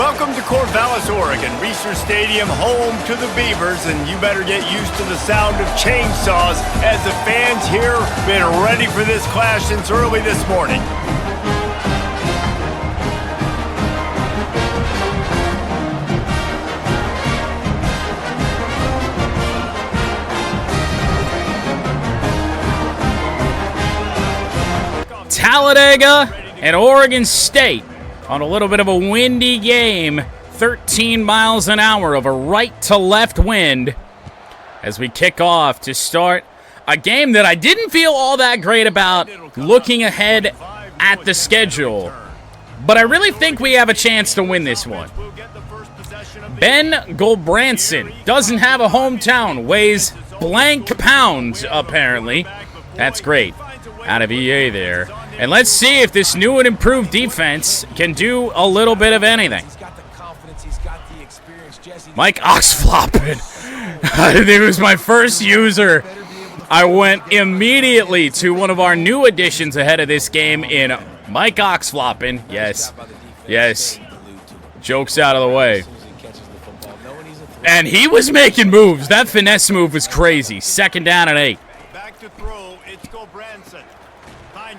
Welcome to Corvallis, Oregon, Research Stadium, home to the Beavers, and you better get used to the sound of chainsaws as the fans here been ready for this clash since early this morning. Talladega and Oregon State on a little bit of a windy game, 13 miles an hour of a right-to-left wind as we kick off to start a game that I didn't feel all that great about looking ahead at the schedule. But I really think we have a chance to win this one. Ben Goldbranson doesn't have a hometown, weighs blank pounds, apparently. That's great. Out of EA there. And let's see if this new and improved defense can do a little bit of anything. Mike Oxfloppin. It was my first user. I went immediately to one of our new additions ahead of this game in Mike Oxfloppin. Yes. Yes. Jokes out of the way. And he was making moves. That finesse move was crazy. 2nd down and 8.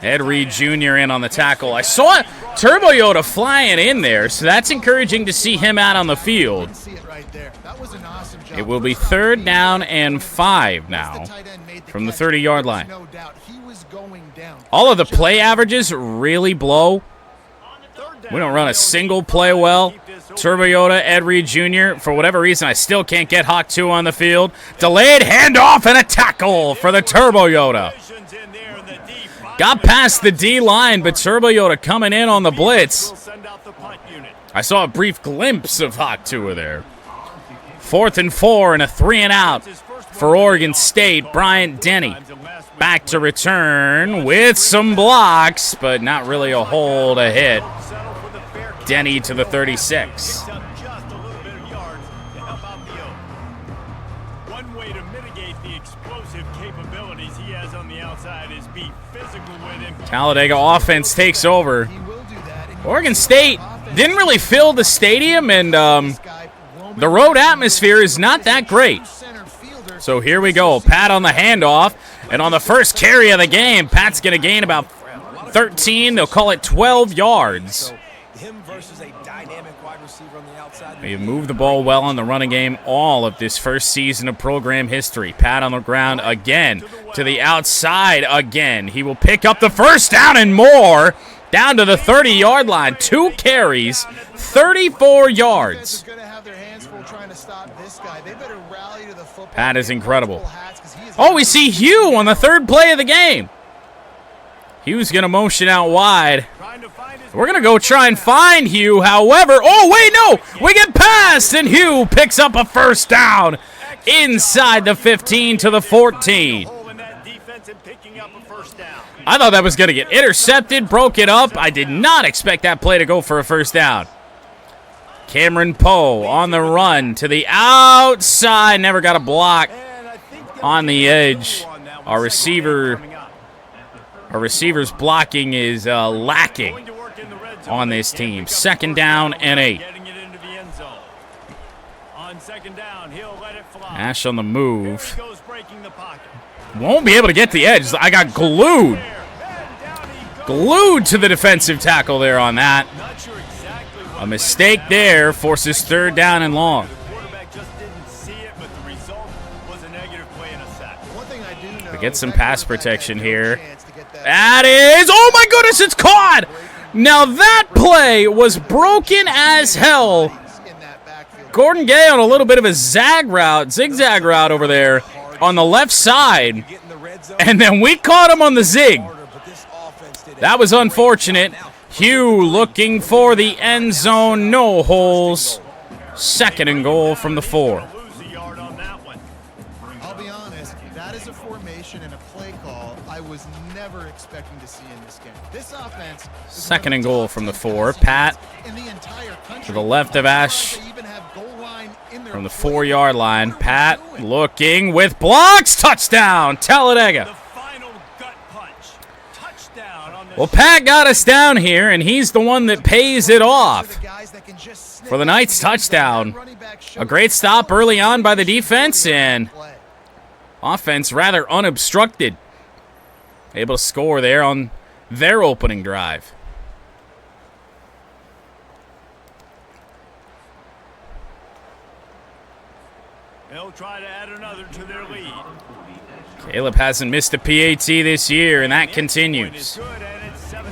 Ed Reed Jr. in on the tackle. I saw Turbo Yoda flying in there, so that's encouraging to see him out on the field. It will be 3rd down and 5 now from the 30-yard line. All of the play averages really blow. We don't run a single play well. Turbo Yoda, Ed Reed Jr., for whatever reason, I still can't get Hawk 2 on the field. Delayed handoff and a tackle for the Turbo Yoda. Got past the D-line, but Turbo Yoda coming in on the blitz. I saw a brief glimpse of Hawk 2 there. 4th and 4 and a 3-and-out for Oregon State. Bryant Denny back to return with some blocks, but not really a hole to hit. Denny to the 36. One way to mitigate the explosive capabilities he has on the outside is be physical with him. Talladega offense takes over. Oregon State didn't really fill the stadium, and the road atmosphere is not that great. So here we go. Pat on the handoff, and on the first carry of the game, Pat's going to gain about 13. They'll call it 12 yards. They've moved the ball well on the running game all of this first season of program history. Pat on the ground again to the outside again. He will pick up the 1st down and more down to the 30-yard line. 2 carries, 34 yards. Pat is incredible. Oh, we see Hugh on the 3rd play of the game. Hugh's going to motion out wide. We're going to go try and find Hugh, however. Oh, wait, no! We get past, and Hugh picks up a 1st down inside the 15 to the 14. I thought that was going to get intercepted, broke it up. I did not expect that play to go for a 1st down. Cameron Poe on the run to the outside. Never got a block on the edge. Our receiver's blocking is lacking on this team. 2nd down and 8. Ash on the move. Won't be able to get the edge. I got glued. Glued to the defensive tackle there on that. A mistake there forces 3rd down and long. We get some pass protection here. That is, oh my goodness, it's caught! Now that play was broken as hell. Gordon Gay on a little bit of a zigzag route over there on the left side. And then we caught him on the zig. That was unfortunate. Hugh looking for the end zone, no holes. 2nd and goal from the 4. I'll be honest, that is a formation and a play call I was never expecting to see in this game. This offense 2nd and goal from the 4. Pat to the left of Ash from the 4-yard line. Pat looking with blocks. Touchdown, Talladega. Well, Pat got us down here, and he's the one that pays it off for the Knights touchdown. A great stop early on by the defense, and offense rather unobstructed. Able to score there on their opening drive. They'll try to add another to their lead. Caleb hasn't missed a PAT this year, and that continues. Good, and it's 7-0.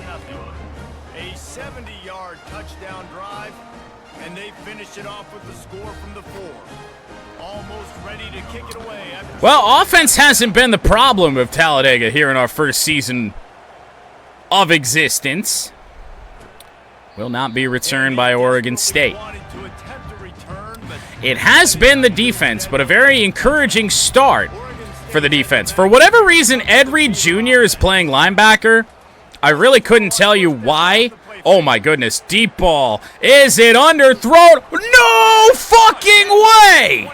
A 70-yard touchdown drive, and they finish it off with the score from the 4. Almost ready to kick it away. Well, offense hasn't been the problem of Talladega here in our first season of existence. Will not be returned by Oregon State. It has been the defense, but a very encouraging start for the defense. For whatever reason, Ed Reed Jr. is playing linebacker. I really couldn't tell you why. Oh my goodness, deep ball. Is it underthrown? No fucking way!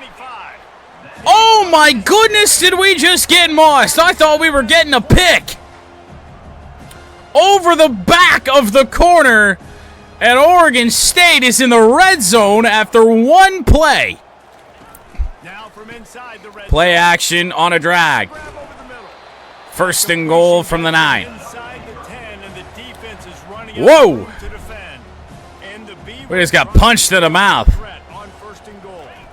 Oh my goodness, did we just get mossed? I thought we were getting a pick. Over the back of the corner, and Oregon State is in the red zone after one play. Now from inside the red Play action on a drag. First and goal from the 9. Whoa! We just got punched in the mouth.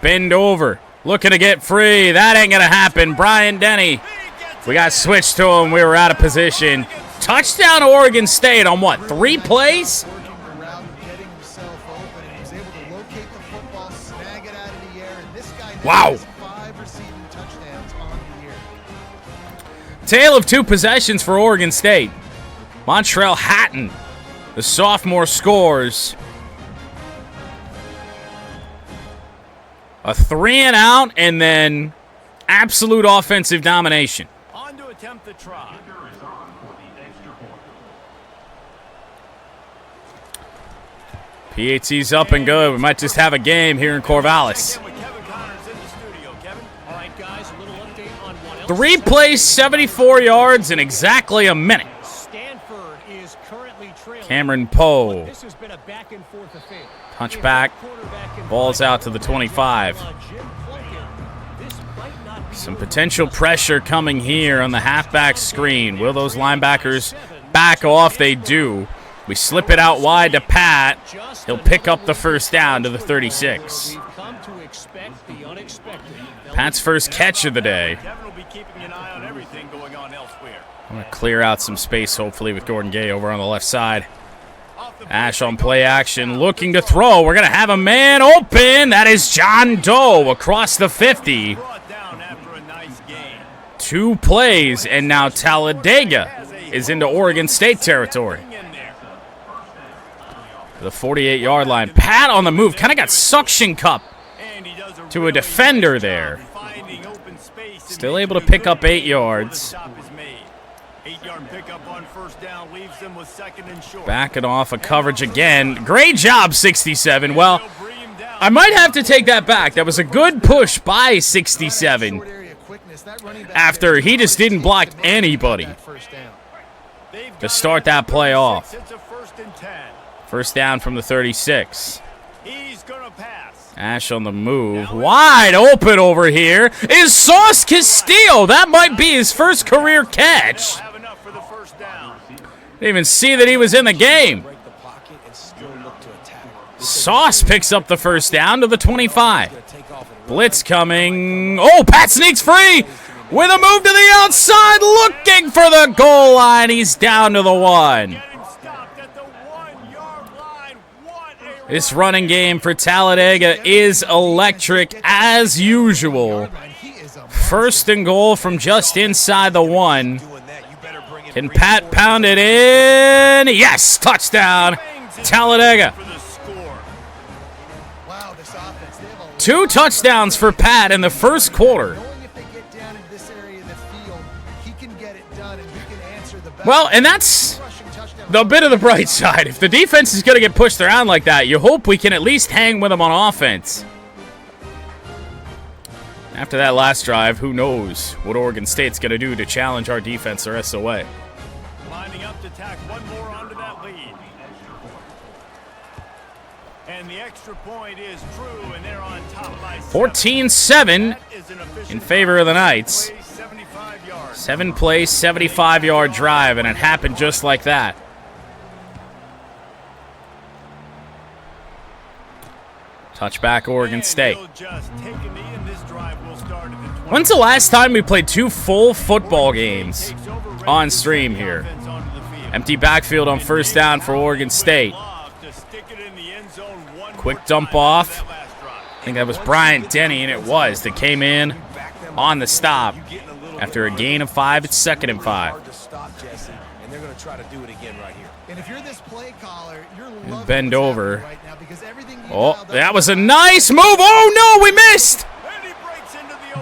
Bend over. Looking to get free. That ain't going to happen. Brian Denny. We got switched to him. We were out of position. Touchdown Oregon State on what? 3 plays? Wow. 5 receiving touchdowns on the year. Tale of 2 possessions for Oregon State. Montrell Hatton, the sophomore, scores. A 3 and out, and then absolute offensive domination. On to attempt the try. PAT's up and good. We might just have a game here in Corvallis. 3 plays, 74 yards in exactly a minute. Stanford is currently trailing. Cameron Poe. This has been a back and forth affair. Touchback. Ball's out to the 25. Some potential pressure coming here on the halfback screen. Will those linebackers back off? They do. We slip it out wide to Pat. He'll pick up the first down to the 36. Pat's first catch of the day. I'm going to clear out some space, hopefully, with Gordon Gay over on the left side. Ash on play action, looking to throw. We're going to have a man open. That is John Doe across the 50. 2 plays, and now Talladega is into Oregon State territory. The 48-yard line. Pat on the move. Kind of got suction cup to a defender there. Still able to pick up 8 yards. 8-yard pickup on first down leaves them with second and short. Backing off a coverage again. Great job, 67. Well, I might have to take that back. That was a good push by 67 after he just didn't block anybody to start that play off. First down from the 36. He's gonna pass. Ash on the move. Wide open over here is Sauce Castillo. That might be his first career catch. Didn't even see that he was in the game. Sauce picks up the first down to the 25. Blitz coming. Oh, Pat sneaks free with a move to the outside, looking for the goal line. He's down to the 1. This running game for Talladega is electric as usual. First and goal from just inside the 1. Can Pat pound it in? Yes, touchdown, Talladega. 2 touchdowns for Pat in the first quarter. Well, and that's the bit of the bright side. If the defense is going to get pushed around like that, you hope we can at least hang with them on offense. After that last drive, who knows what Oregon State's going to do to challenge our defense the rest of the way. lining up to tack one more onto that lead. And the extra point is true, and they're on top by 14-7 in favor of the Knights. 7-play, 75-yard drive, and it happened just like that. Touchback, Oregon State. When's the last time we played 2 full football games on stream here? Empty backfield on first down for Oregon State. Quick dump off. I think that was Bryant Denny, and it was. That came in on the stop after a gain of 5. It's 2nd and 5. And they're going to try to do it again right here. And if you're this play caller, you're loving bend over. right now because everything you Oh, dialed up that was a nice move. Oh, no, we missed.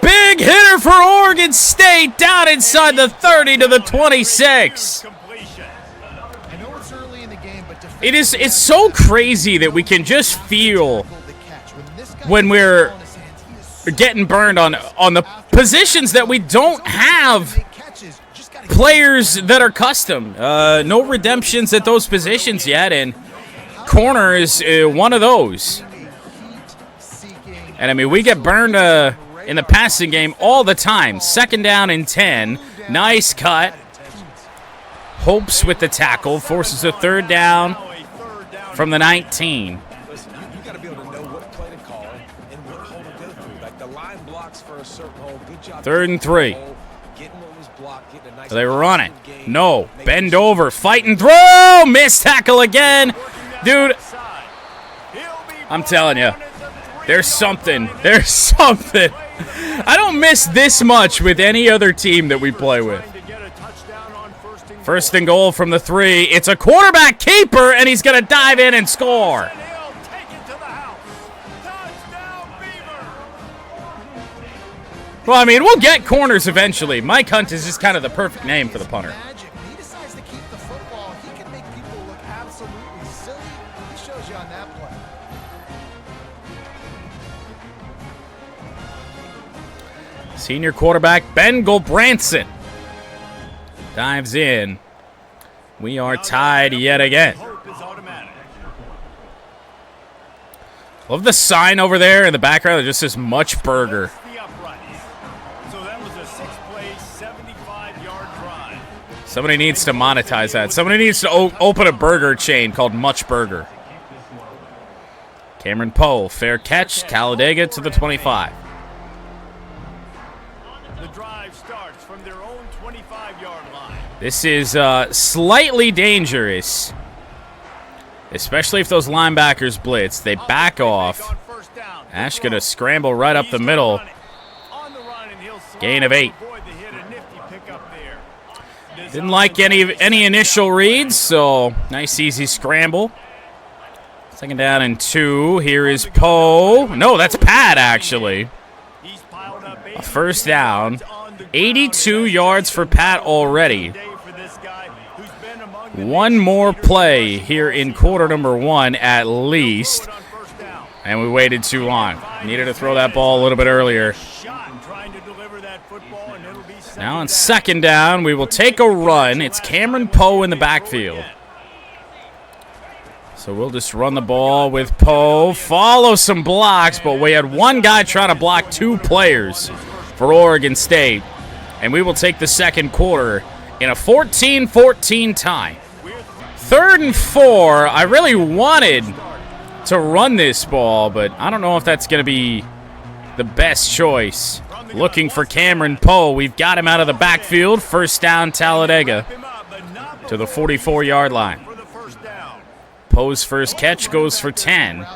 Big hitter for Oregon State down inside the 30 to the 26. I know it's early in the game, but It's so crazy that we can just feel when we're getting burned on the positions that we don't have players that are custom. No redemptions at those positions yet, and corner is one of those. And I mean, we get burned in the passing game all the time. 2nd down and 10. Nice cut. Hopes with the tackle. Forces a 3rd down from the 19. Listen, you got to be able to know what play to call and what hole to go through. Like the line blocks for a certain hole. Good job. 3rd and 3. Getting what was blocked, getting a nice. So they run it. No. Bend over. Fight and throw. Missed tackle again. Dude, I'm telling you, there's something. There's something. I don't miss this much with any other team that we play with. 1st and goal from the 3. It's a quarterback keeper, and he's going to dive in and score. Well, I mean, we'll get corners eventually. Mike Hunt is just kind of the perfect name for the punter. He decides to keep the football. He can make people look absolutely silly. He shows you on that play. Senior quarterback Ben Gulbranson dives in. We are tied yet again. Love the sign over there in the background that just says Much Burger. Somebody needs to monetize that. Somebody needs to open a burger chain called Much Burger. Cameron Poe, fair catch. Talladega to the 25. The drive starts from their own 25-yard line. This is slightly dangerous, especially if those linebackers blitz. They back off. Ash going to scramble right up the middle. Gain of 8. Didn't like any initial reads, so nice easy scramble. 2nd down and 2. Here is Poe. No, that's Pat, actually. A 1st down. 82 yards for Pat already. One more play here in quarter number 1 at least. And we waited too long. Needed to throw that ball a little bit earlier. Now on 2nd down, we will take a run. It's Cameron Poe in the backfield. So we'll just run the ball with Poe. Follow some blocks, but we had one guy trying to block 2 players for Oregon State. And we will take the 2nd quarter in a 14-14 tie. 3rd and 4. I really wanted to run this ball, but I don't know if that's going to be the best choice. Looking for Cameron Poe. We've got him out of the backfield. 1st down, Talladega to the 44-yard line. Poe's first catch goes for 10.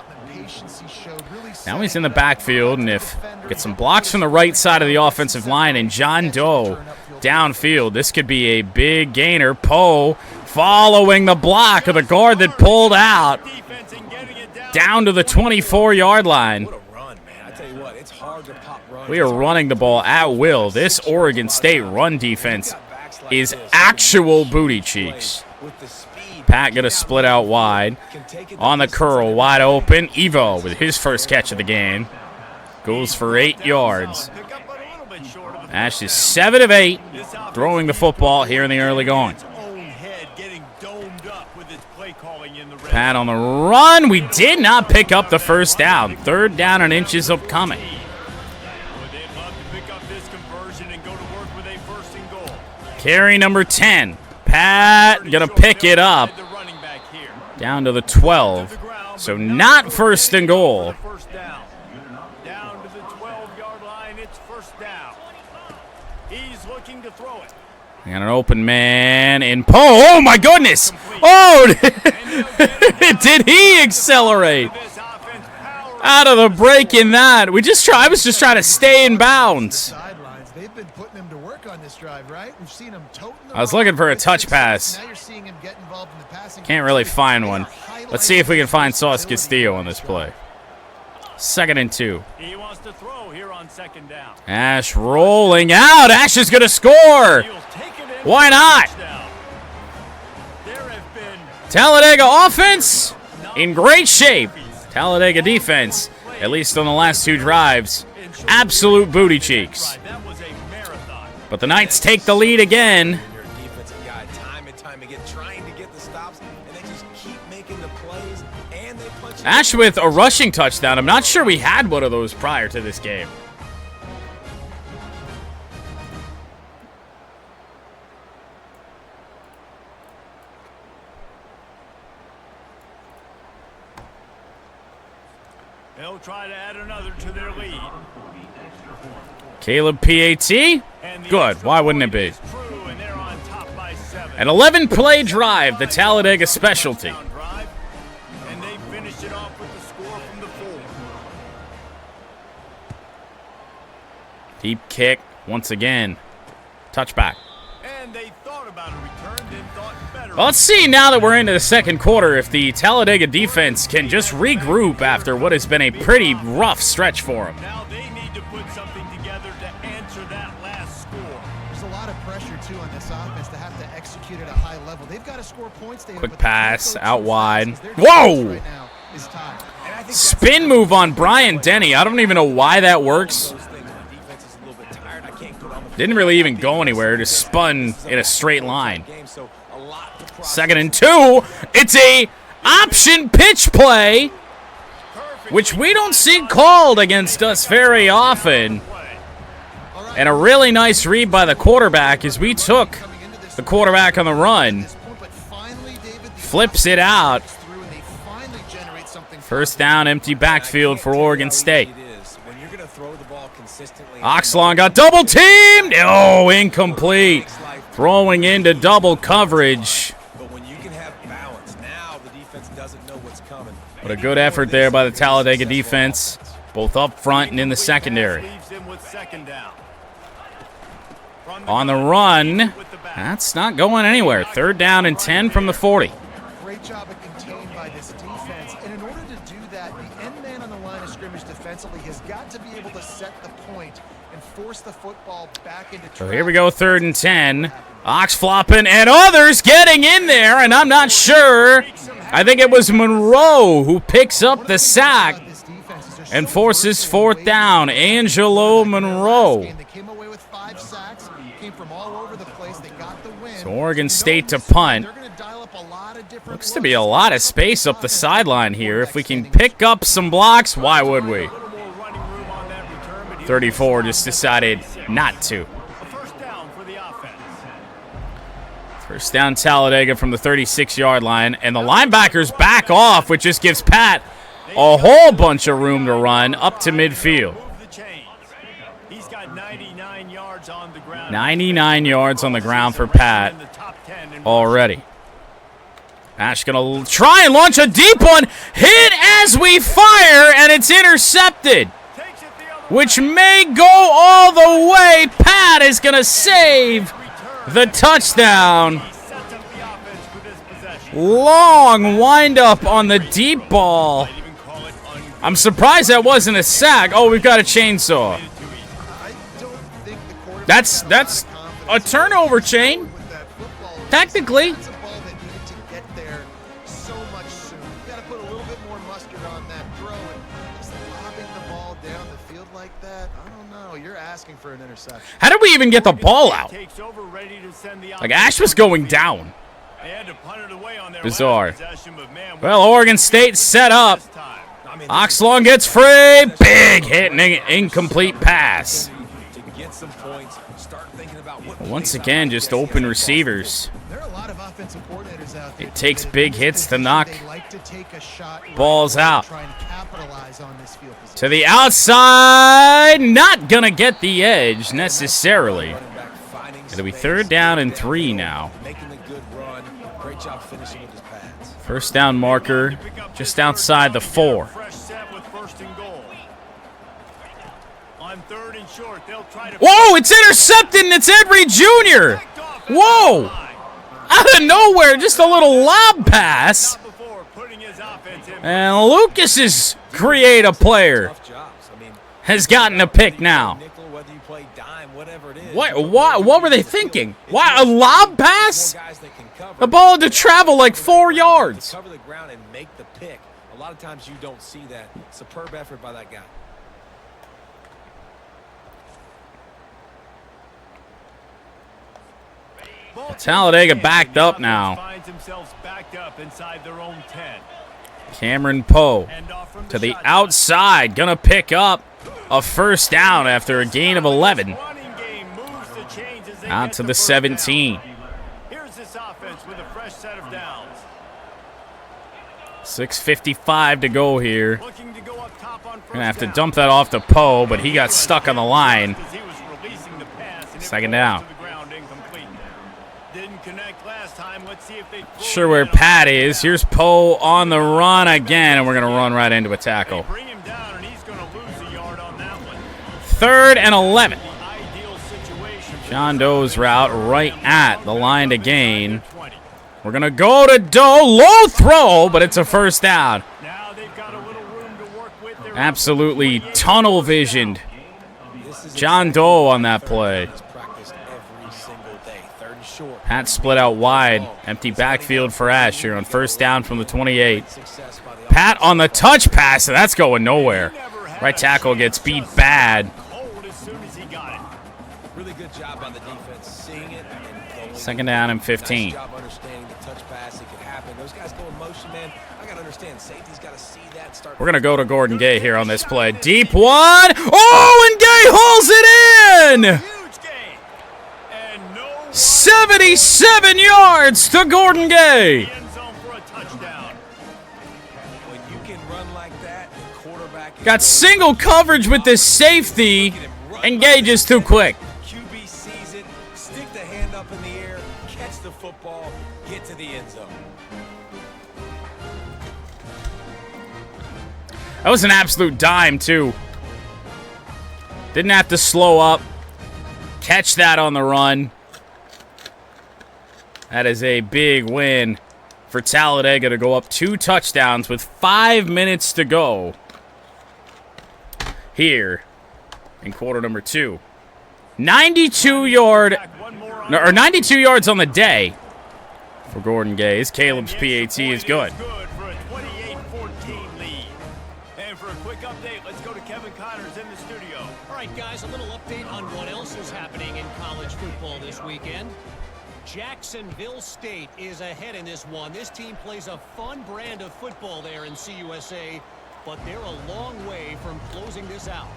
Now he's in the backfield, and if get some blocks from the right side of the offensive line and John Doe downfield, this could be a big gainer. Poe following the block of the guard that pulled out down to the 24-yard line. We are running the ball at will. This Oregon State run defense is actual booty cheeks. Pat going to split out wide. On the curl, wide open. Evo with his first catch of the game. Goes for 8 yards. Ash is 7 of 8 throwing the football here in the early going. Pat on the run. We did not pick up the first down. Third down and inches upcoming. Carry number 10. Pat gonna pick it up down to the 12. So not first and goal. Down to the 12-yard line, it's first down. He's looking to throw it. We got an open man in Poe. Oh my goodness! Oh, did he accelerate out of the break in that? I was just trying to stay in bounds. They've been putting him to work on this drive, right? We've seen him toting the I was looking for a touch pass. Now you're seeing him get involved in the passing. Can't really find one. Let's see if we can find Sauce Castillo on this play. 2nd and 2. He wants to throw here on 2nd down. Ash rolling out. Ash is going to score. Why not? Talladega offense in great shape. Talladega defense, at least on the last 2 drives, absolute booty cheeks. But the Knights take the lead again. Ash with a rushing touchdown. I'm not sure we had one of those prior to this game. They'll try to add another to their lead. Caleb PAT? Good. Why wouldn't it be? An 11-play drive, the Talladega specialty. And they finished it off with the score from the 4. Deep kick once again. Touchback. And they thought about a return, then thought better. Well, let's see now that we're into the 2nd quarter if the Talladega defense can just regroup after what has been a pretty rough stretch for them. Now they need to put something together to answer that last score. There's a lot of pressure too on this offense to have to execute at a high level. They've got to score points. Quick pass out wide. Whoa! Spin move on Brian Denny. I don't even know why that works. Didn't really even go anywhere. Just spun in a straight line. 2nd and 2. It's a option pitch play, which we don't see called against us very often. And a really nice read by the quarterback as we took the quarterback on the run. Flips it out. First down, empty backfield for Oregon State. Oxlon got double teamed. Oh, incomplete. Throwing into double coverage. What a good effort there by the Talladega defense, both up front and in the secondary. On the run, that's not going anywhere. 3rd down and 10 from the 40. Great job of contained by this defense. And in order to do that, the end man on the line of scrimmage defensively has got to be able to set the point and force the football back into track. So here we go, 3rd and 10. Ox flopping and others getting in there, and I'm not sure. I think it was Monroe who picks up the sack and forces 4th down. Angelo Monroe. So Oregon State to punt. Looks to be a lot of space up the sideline here. If we can pick up some blocks, why would we? 34 just decided not to. First down Talladega from the 36-yard line. And the linebackers back off, which just gives Pat a whole bunch of room to run up to midfield. He's got 99 yards on the ground. 99 yards on the ground for Pat already. Ash going to try and launch a deep one. Hit as we fire, and it's intercepted, which may go all the way. Pat is going to save the touchdown. Long windup on the deep ball. I'm surprised that wasn't a sack. Oh, we've got a chainsaw. That's a turnover chain. Technically. For an interception. How did we even get the ball out? Like, Ash was going down. bizarre. Well, Oregon State set up. Oxlong gets free. Big hit and incomplete pass. Once again, just open receivers. It takes big hits to knock balls out. To the outside. Not going to get the edge necessarily. It'll be 3rd down and 3 now. First down marker just outside the 4. Whoa, it's intercepted and it's Ed Reed Jr. Whoa. Out of nowhere, just a little lob pass. And Lucas's creative player has gotten a pick now. What were they thinking? Why, a lob pass? The ball had to travel like 4 yards. Cover the ground and make the pick. A lot of times you don't see that. Superb effort by that guy. Talladega backed up now. Cameron Poe to the outside. Gonna pick up a first down after a gain of 11. Out to the 17. 6:55 to go here. Gonna have to dump that off to Poe, but he got stuck on the line. 2nd down. Sure where Pat is. Here's Poe on the run again, and we're going to run right into a tackle. 3rd and 11. John Doe's route right at the line to gain. We're going to go to Doe. Low throw, but it's a first down. Absolutely tunnel visioned John Doe on that play. Pat split out wide. Empty backfield for Ash here on first down from the 28. Pat on the touch pass. That's going nowhere. Right tackle gets beat bad. Second down and 15. We're going to go to Gordon Gay here on this play. Deep one. Oh, and Gay hauls it in. 77 yards to Gordon Gay. Got single coverage with this safety, and Gay just too quick. QB sees it, stick the hand up in the air, catch the football, get to the end zone. That was an absolute dime, too. Didn't have to slow up. Catch that on the run. That is a big win for Talladega to go up 2 touchdowns with 5 minutes to go here in quarter number 2. 92 yards on the day for Gordon Gay. Caleb's PAT is good. And for a quick update, let's go to Kevin Connors in the studio. All right, guys, a little update on what else is happening in college football this weekend. Jacksonville State is ahead in this one. This team plays a fun brand of football there in CUSA, but they're a long way from closing this out.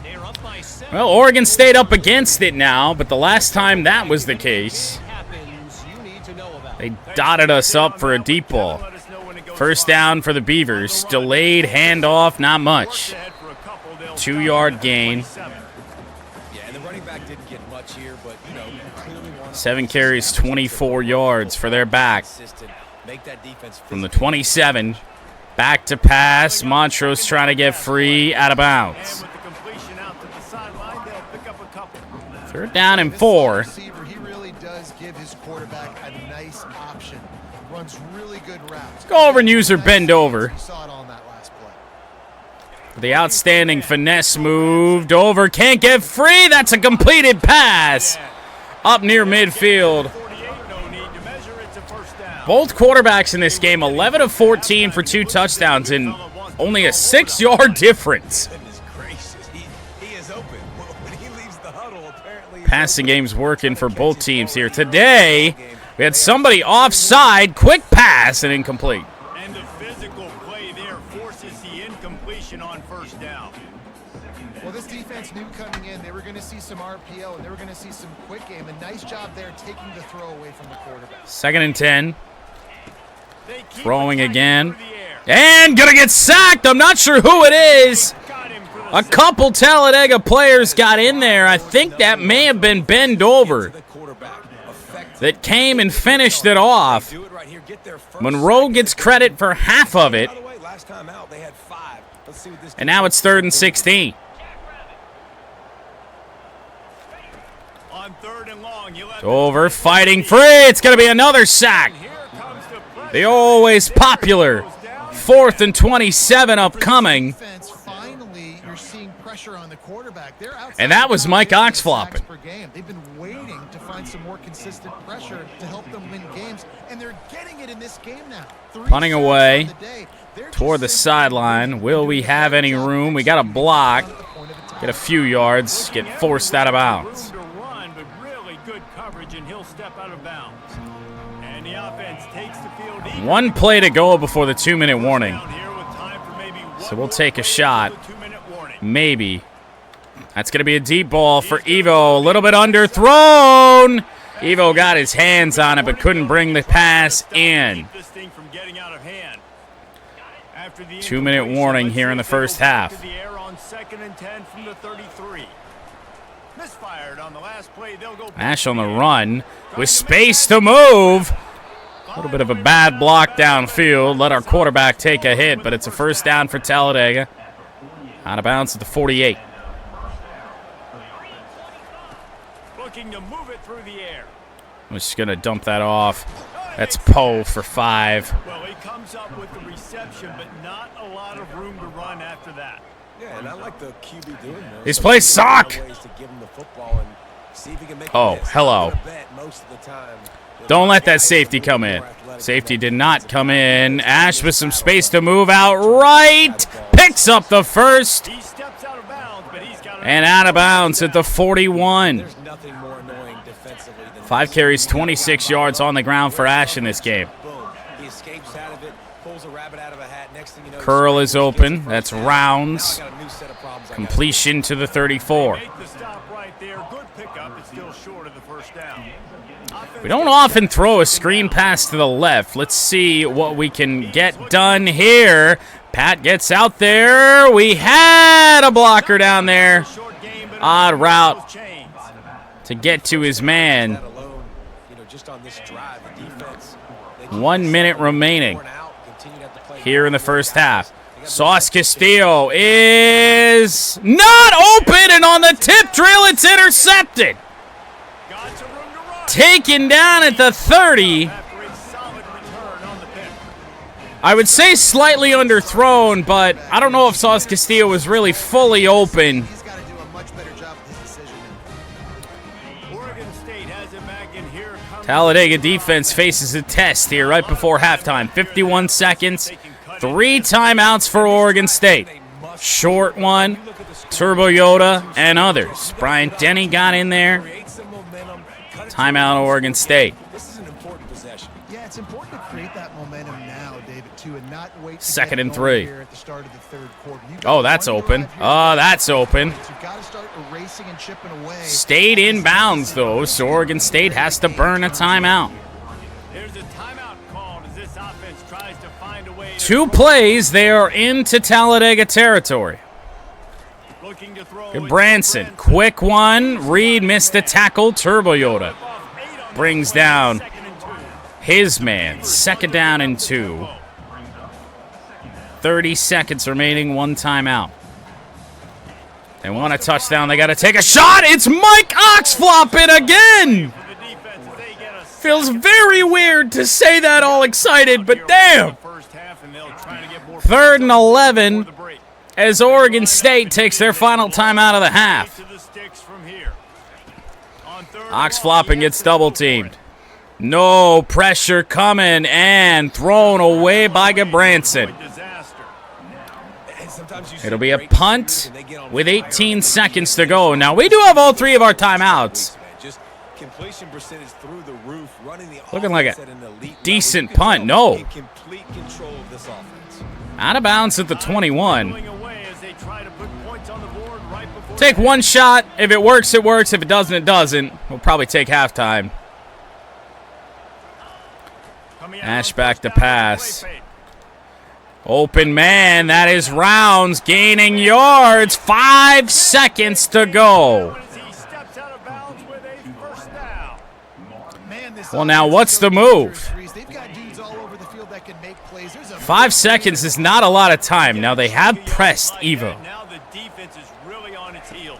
They're up by 7. Well, Oregon State up against it now, but the last time that was the case, they dotted us up for a deep ball. First down for the Beavers. Delayed handoff, not much. 2-yard gain. 7 carries, 24 yards for their back. From the 27, back to pass. Montrose trying to get free, out of bounds. 3rd down and 4. He really does give his quarterback a nice option. Runs really good routes. Go over and use or bend over. The outstanding finesse moved over. Can't get free. That's a completed pass. Up near midfield. Both quarterbacks in this game, 11 of 14 for 2 touchdowns and only a 6-yard difference. Passing game's working for both teams here. Today, We had somebody offside, quick pass, and incomplete. And the physical play there forces the incompletion on first down. Well, this defense knew coming in they were going to see some RPO and they were going to see some quick game. A nice job there taking the throw away from the quarterback. 2nd and 10. Throwing again. And gonna get sacked. I'm not sure who it is. A couple Talladega players got in there. I think that may have been bent over that came and finished it off. Monroe gets credit for half of it. And now it's 3rd and 16. Over, fighting free. It's going to be another sack. The always popular 4th and 27 upcoming. And that was Mike Oxflopping. They've been waiting to find some more consistent pressure to help them win games, and they're getting it in this game now. Punting away toward the sideline. Will we have any room? We got a block. Get a few yards. Get forced out of bounds. One play to go before the 2-minute warning. So we'll take a shot. Maybe. That's going to be a deep ball for Evo. A little bit underthrown. Evo got his hands on it but couldn't bring the pass in. 2-minute warning here in the first half. Ash on the run with space to move. A little bit of a bad block downfield. Let our quarterback take a hit, but it's a first down for Talladega. Out of bounds at the 48. Looking to move it through the air. I'm just going to dump that off. That's Poe for 5. Well, he comes up with the reception, but not a lot of room to run after that. Yeah, and I like the QB doing this. These plays suck. Oh, hello. Don't let that safety come in. Safety did not come in. Ash with some space to move out right. Picks up the first. And out of bounds at the 41. 5 carries, 26 yards on the ground for Ash in this game. Curl is open. That's Rounds. Completion to the 34. We don't often throw a screen pass to the left. Let's see what we can get done here. Pat gets out there. We had a blocker down there. Odd route to get to his man. 1 minute remaining here in the first half. Sauce Castillo is not open, and on the tip drill, it's intercepted. Taken down at the 30. I would say slightly underthrown, but I don't know if Sauce Castillo was really fully open. Talladega defense faces a test here right before halftime. 51 seconds, 3 timeouts for Oregon State. Short one, Turbo Yoda, and others. Bryant Denny got in there. Timeout Oregon State. Yeah, it's important to create that momentum now, David, too, and not wait. 2nd and 3. At the start of the third quarter. Oh, that's open. Oh, that's open. Stayed in bounds, though, so Oregon State has to burn a timeout. There's a timeout called as this offense tries to find a way. 2 plays, they are into Talladega territory. Good Branson, quick one. Reed missed the tackle. Turbo Yoda brings down his man. 2nd down and 2. 30 seconds remaining, 1 timeout. They want a touchdown. They got to take a shot. It's Mike Oxflopping again. Feels very weird to say that all excited, but damn. 3rd and 11 as Oregon State takes their final timeout of the half. Oxflopping gets double-teamed. No pressure coming and thrown away by Gabranson. It'll be a punt with 18 seconds to go. Now, we do have all 3 of our timeouts. completion percentage through the roof, running the Looking like offense a at an elite decent level. You punt. can No. tell in complete control of this offense. Out of bounds at the 21. Pulling away as they try to put points on the board right before Take one shot. If it works, it works. If it doesn't, it doesn't. We'll probably take halftime. Ash back to pass. Open man. That is Rounds gaining yards. 5 seconds to go. Well, now what's the move? 5 seconds is not a lot of time. Now they have pressed Evo. Now the defense is really on its heels.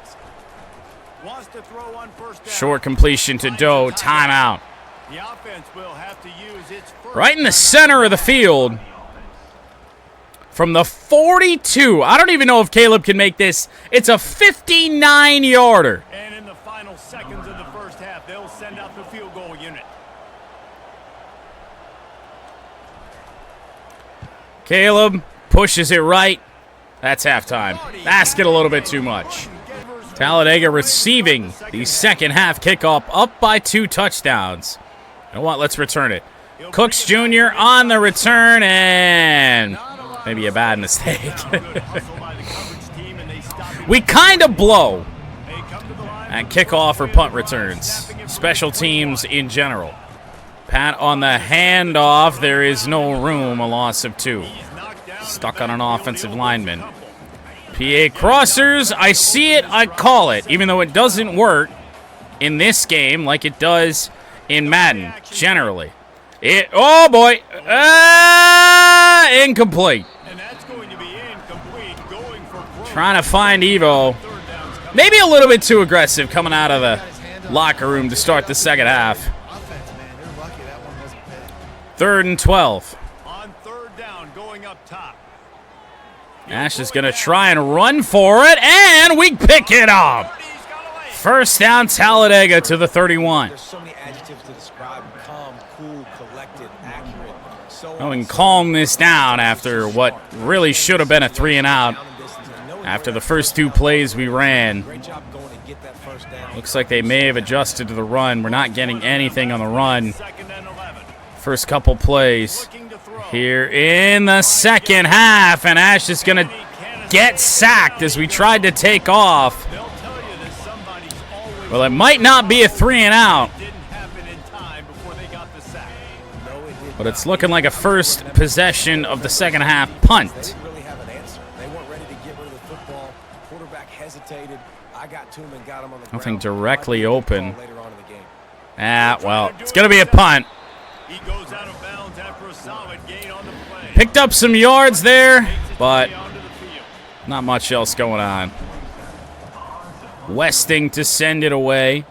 Wants to throw on first down. Short completion to Doe. Timeout. The offense will have to use its first Right in the center of the field. From the 42. I don't even know if Caleb can make this. It's a 59-yarder. And in the final seconds of the first half, they'll send out the field goal unit. Caleb pushes it right. That's halftime. Asking a little bit too much. Talladega receiving the second half kickoff, up by 2 touchdowns. You know what? Let's return it. Cooks Jr. on the return, and maybe a bad mistake. We kind of blow at kickoff or punt returns. Special teams in general. Pat on the handoff. There is no room. A loss of 2. Stuck on an offensive lineman. PA crossers. I see it. I call it. Even though it doesn't work in this game like it does in Madden generally. Oh boy. Incomplete. Trying to find Evo. Maybe a little bit too aggressive coming out of the locker room to start the second half. 3rd and 12. On third down, going up top. Ash is going to try and run for it, and we pick it up. First down, Talladega to the 31. There's so many adjectives to describe calm, cool, collected, accurate. Oh, we can calm this down after what really should have been a 3-and-out. After the first 2 plays we ran. Great job going to get that first down. Looks like they may have adjusted to the run. We're not getting anything on the run. First couple plays here in the second half, and Ash is going to get sacked as we tried to take off. Well, it might not be a 3-and-out, but it's looking like a first possession of the second half punt. They really have an answer. They weren't ready to get rid of the football. Quarterback hesitated. I got to him and got him on the Nothing ground. directly open. Later on in the game. Well, it's going to be a punt. He goes out of bounds after a solid gain on the play. Picked up some yards there, but not much else going on. Westing to send it away.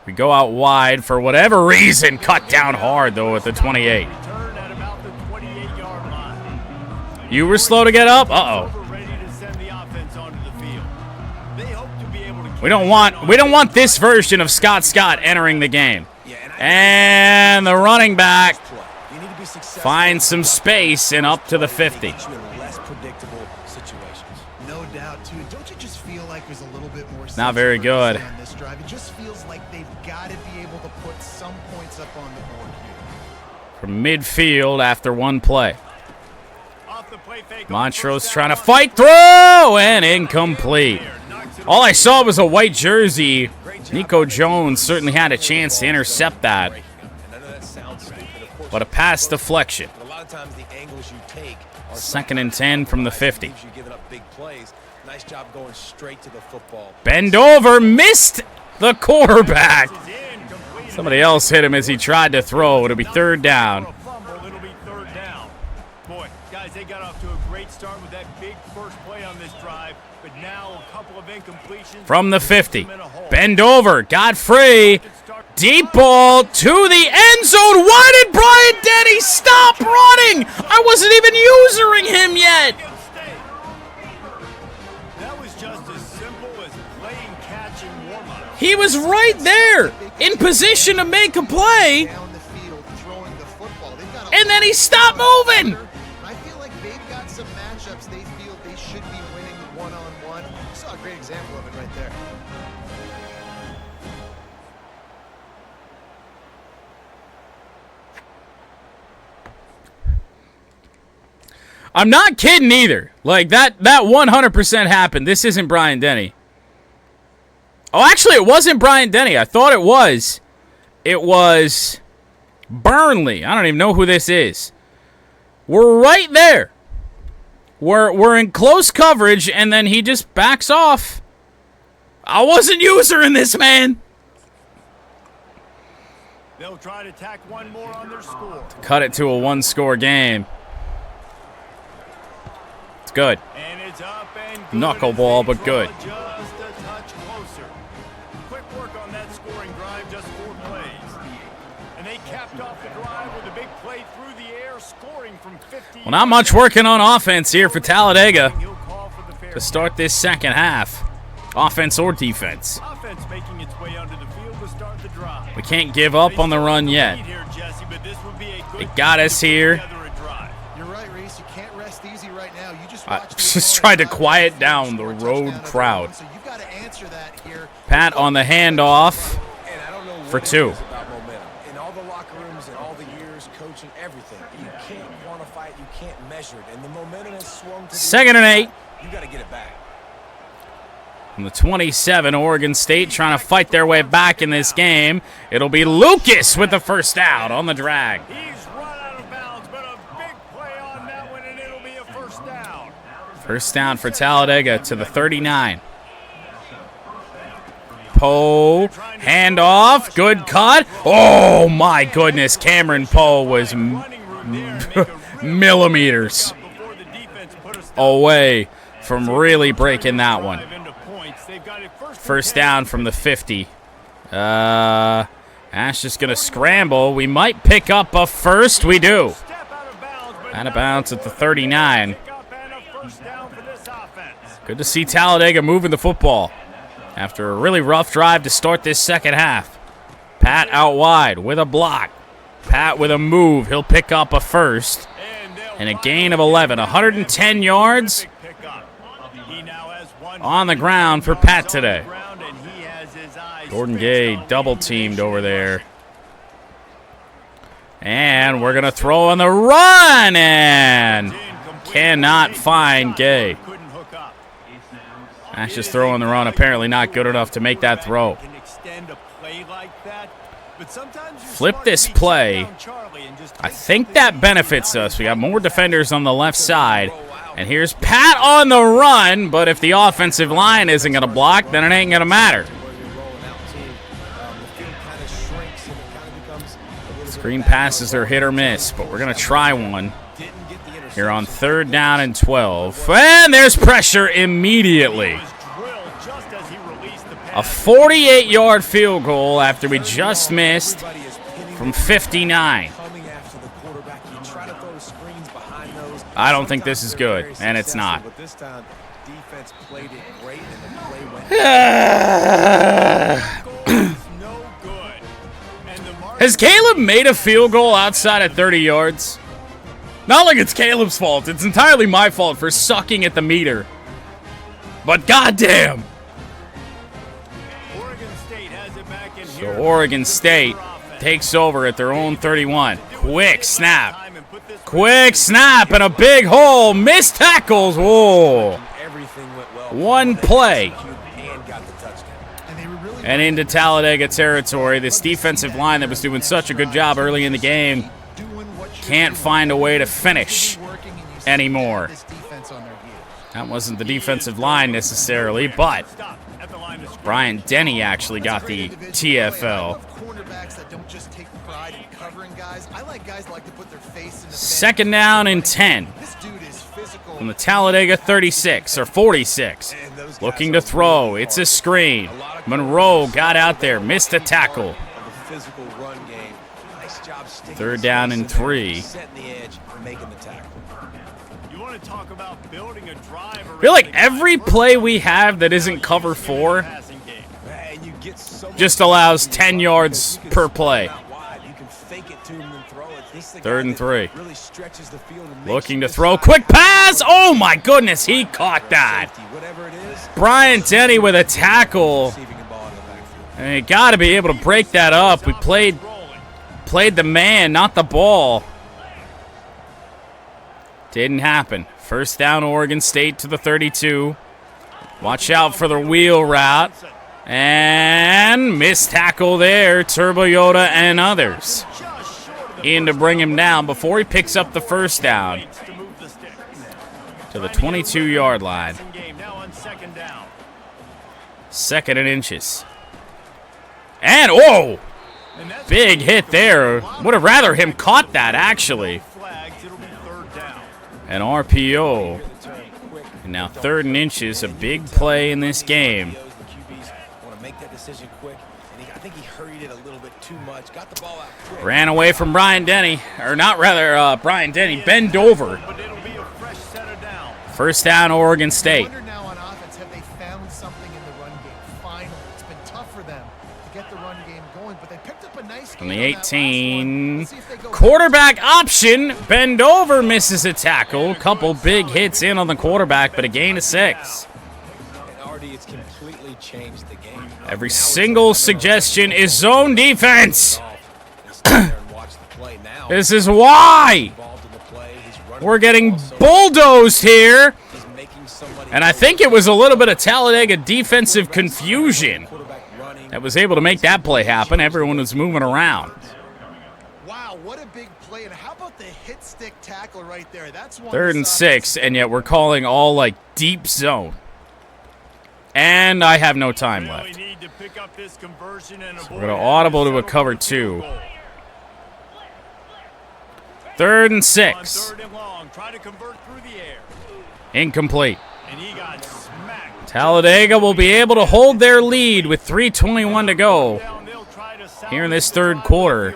We go out wide for whatever reason. Cut down hard, though, at the 28. Turn at about the 28-yard line. You were slow to get up? Uh-oh. Ready to send the offense onto the field. They hope to be able to We don't want this version of Scott entering the game. And the running back finds some space and up to the 50. Less predictable situations. No doubt, too. Don't you just feel like there's a little bit more Not very good. on this drive? It just feels like they've got to be able to put some points up on the board here. From midfield after one play. off the play fake. Montrose trying to fight through and incomplete. All I saw was a white jersey. Nico Jones certainly had a chance to intercept that. But a pass deflection. A lot of times the angles you take are 2nd and 10 from the 50. you giving up big plays. Nice job going straight to the football. Bend over, missed the quarterback. Somebody else hit him as he tried to throw. It'll be 3rd down. It'll be 3rd down. Boy, guys, they got off to a great start with that big first play on this drive, but now a couple of incompletions From the 50. Bend over, got free. Deep ball to the end zone. Why did Brian Denny stop running? I wasn't even using him yet. That was just as simple as playing catch and warm-up. He was right there in position to make a play, Down the field, throwing the football. They've got and then he stopped moving. I feel like they've got some matchups they feel they should be winning one-on-one. Saw a great example of it right there. I'm not kidding either. Like, that 100% happened. This isn't Brian Denny. Oh, actually, it wasn't Brian Denny. I thought it was. It was Burnley. I don't even know who this is. We're right there. We're in close coverage, and then he just backs off. I wasn't using this, man. They'll try to tack one more on their score. Cut it to a one-score game. It's good. And it's up and good. Knuckleball, but good. Just a touch closer. Quick work on that scoring drive, just 4 plays. And they capped off the drive with a big play through the air, scoring from 50. Well, not much working on offense here for Talladega to start this second half. Offense or defense. Offense making its way onto the field to start the drive. We can't give up on the run yet. It got us here. You're right, Reese. You can't rest easy right now. You just I just tried to quiet down the road crowd. So you've got to answer that here. Pat on the handoff And I don't know for what it 2. is about momentum. In all the locker rooms and all the years coaching, everything, you can't quantify it, you can't measure it. And the momentum has swung to the 2nd and 8. You got to get it back. From the 27, Oregon State trying to fight their way back in this game. It'll be Lucas with the first down on the drag. He's run out of bounds, but a big play on that one, and it'll be a first down. First down for Talladega to the 39. Poe, handoff, good cut. Oh my goodness, Cameron Poe was millimeters away from really breaking that one. First down from the 50. Ash just going to scramble. We might pick up a first. We do. Out of bounds at the 39. Good to see Talladega moving the football after a really rough drive to start this second half. Pat out wide with a block. Pat with a move. He'll pick up a first. And a gain of 11. 110 yards on the ground for Pat today. Gordon Gay double-teamed over there. And we're going to throw on the run and cannot find Gay. Ash is throwing the run. Apparently not good enough to make that throw. Flip this play. I think that benefits us. We got more defenders on the left side. And here's Pat on the run, but if the offensive line isn't going to block, then it ain't going to matter. Screen passes are hit or miss, but we're going to try one here on 3rd down and 12. And there's pressure immediately. A 48-yard field goal after we just missed from 59. I don't think this is good, and it's not. Has Caleb made a field goal outside of 30 yards? Not like it's Caleb's fault. It's entirely my fault for sucking at the meter. But goddamn. So Oregon State takes over at their own 31. Quick snap. Quick snap and a big hole. Missed tackles. Whoa. One play. And into Talladega territory. This defensive line that was doing such a good job early in the game can't find a way to finish anymore. That wasn't the defensive line necessarily, but Brian Denny actually got the TFL. 2nd down and 10 from the Talladega 36 or 46. Looking to throw. It's a screen. Monroe got out there, missed a tackle. 3rd down and 3. I feel like every play we have that isn't cover 4 just allows 10 yards per play. 3rd and 3. Looking to throw. Quick pass. Oh, my goodness. He caught that. Brian Denny with a tackle. And you got to be able to break that up. We played the man, not the ball. Didn't happen. First down, Oregon State to the 32. Watch out for the wheel route. And missed tackle there. Turbo Yoda and others in to bring him down before he picks up the first down to the 22-yard line. Second and inches. And, oh! Big hit there. Would have rather him caught that, actually. An RPO. And now 3rd and inches, a big play in this game. Ran away from Brian Denny. Or not rather, Brian Denny. Bend over. First down, Oregon State. From the 18, quarterback option, bend over, misses a tackle. Couple big hits in on the quarterback, but a gain of 6. Every single suggestion is zone defense. This is why we're getting bulldozed here. And I think it was a little bit of Talladega defensive confusion that was able to make that play happen. Everyone was moving around. Wow, what a big play. And how about the hit stick tackle right there? That's one. 3rd and 6, and yet we're calling all like deep zone. And I have no time left. So we're going to audible to a cover 2. 3rd and 6. Incomplete. Talladega will be able to hold their lead with 3:21 to go here in this 3rd quarter.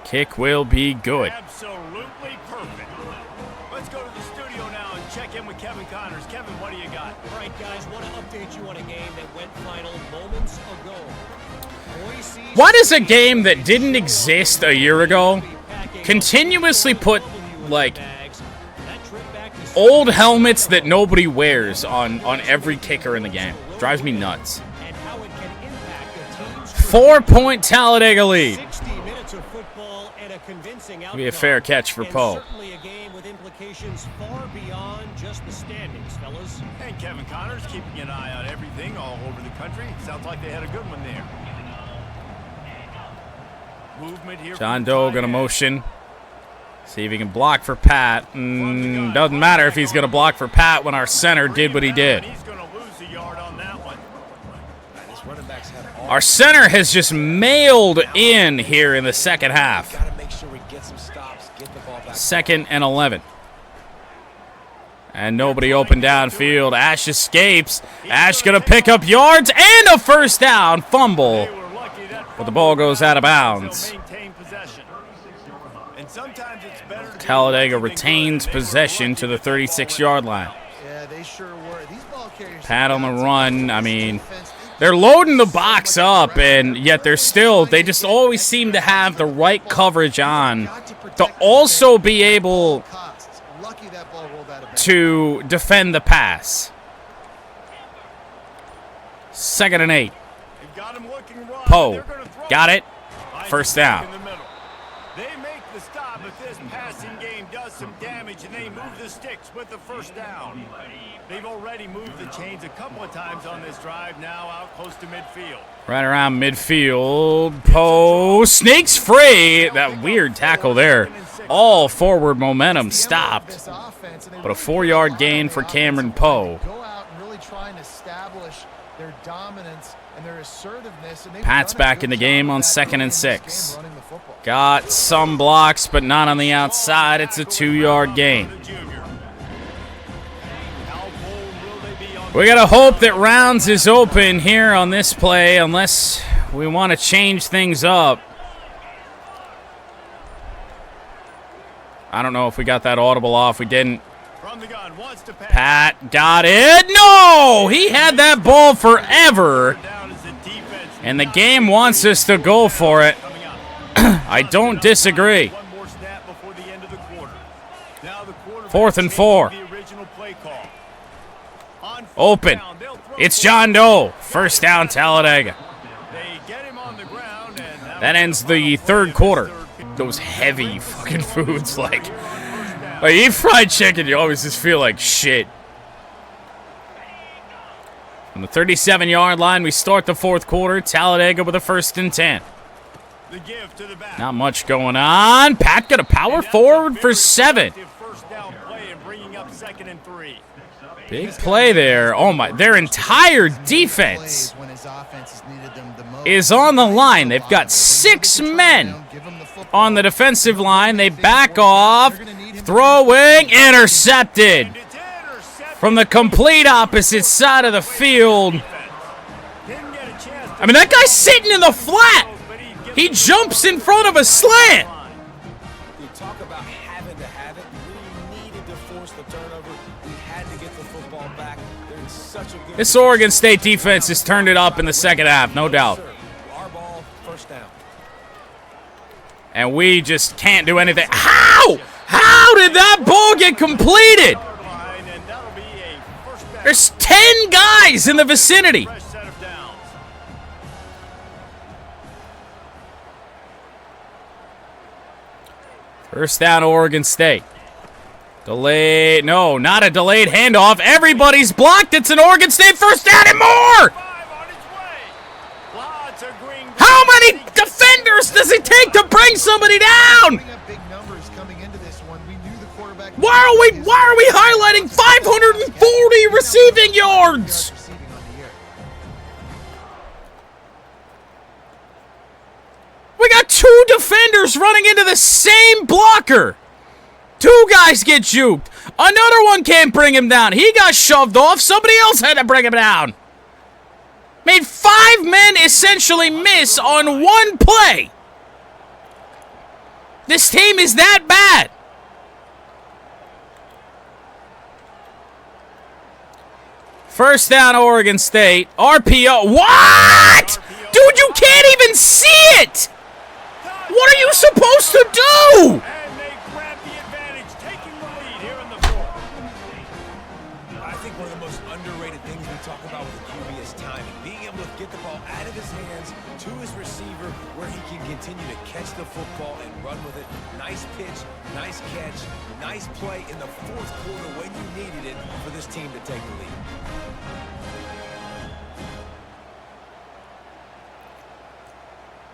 Kick will be good. Absolutely perfect. Let's go to the studio now and check in with Kevin Connors. Kevin, what do you got? All right, guys, want to update you on a game that went final moments ago. Why does a game that didn't exist a year ago continuously put, like, old helmets that nobody wears on every kicker in the game? Drives me nuts. 4-point Talladega lead. Be a fair catch for Poe. Certainly a game with implications far beyond just the standings, fellas. And Kevin Connors keeping an eye on everything all over the country. Sounds like they had a good one there. Movement here. John Doe gonna motion. See if he can block for Pat. Doesn't matter if he's going to block for Pat when our center did what he did. Our center has just mailed in here in the second half. 2nd and 11. And nobody open downfield. Ash escapes. Ash going to pick up yards and a first down. Fumble. But the ball goes out of bounds. Talladega retains possession to the 36-yard line. Yeah, they sure were. These ball carriers. Pat on the run. I mean, they're loading the box up, and yet they just always seem to have the right coverage on to also be able to defend the pass. 2nd and 8. Poe got it. First down. Some damage, and they move the sticks with the first down. They've already moved the chains a couple of times on this drive, now out close to midfield. Right around midfield. Poe sneaks free. That weird tackle there. All forward momentum stopped. But a 4-yard gain for Cameron Poe. Go out and really try and establish their dominance and their assertiveness. Pat's back in the game on 2nd and 6. Got some blocks, but not on the outside. It's a 2-yard gain. We got to hope that Rounds is open here on this play unless we want to change things up. I don't know if we got that audible off. We didn't. Pat got it. No! He had that ball forever. And the game wants us to go for it. I don't disagree. 4th and 4. Open. It's John Doe. First down, Talladega. That ends the 3rd quarter. those heavy fucking foods. Like you eat fried chicken, you always just feel like shit. On the 37-yard line, we start the fourth quarter. Talladega with a 1st and 10. The give to the back. Not much going on. Pat got a power forward for 7. First down play and bringing up 2nd and 3. Big play there. Oh my, their entire defense is on the line. They've got 6 men on the defensive line. They back off. Throwing, intercepted. From the complete opposite side of the field. I mean, that guy's sitting in the flat. He jumps in front of a slant. You talk about having to have it. We needed to force the turnover. We had to get the football back. They're in such a good This Oregon State defense has turned it up in the second half, no doubt. Our ball, first down. And we just can't do anything. How? How did that ball get completed? There's 10 guys in the vicinity. First down, Oregon State. Delayed. No, not a delayed handoff. Everybody's blocked. It's an Oregon State first down and more. How many defenders does it take to bring somebody down? Why are we highlighting 540 receiving yards? We got 2 defenders running into the same blocker. 2 guys get juked. Another one can't bring him down. He got shoved off. Somebody else had to bring him down. Made 5 men essentially miss on 1 play. This team is that bad. First down, Oregon State. RPO. What? Dude, you can't even see it. What are you supposed to do? And they grab the advantage, taking the lead here in the fourth. I think one of the most underrated things we talk about with the QB is timing. Being able to get the ball out of his hands to his receiver where he can continue to catch the football and run with it. Nice pitch, nice catch, nice play in the fourth quarter when you needed it for this team to take the lead.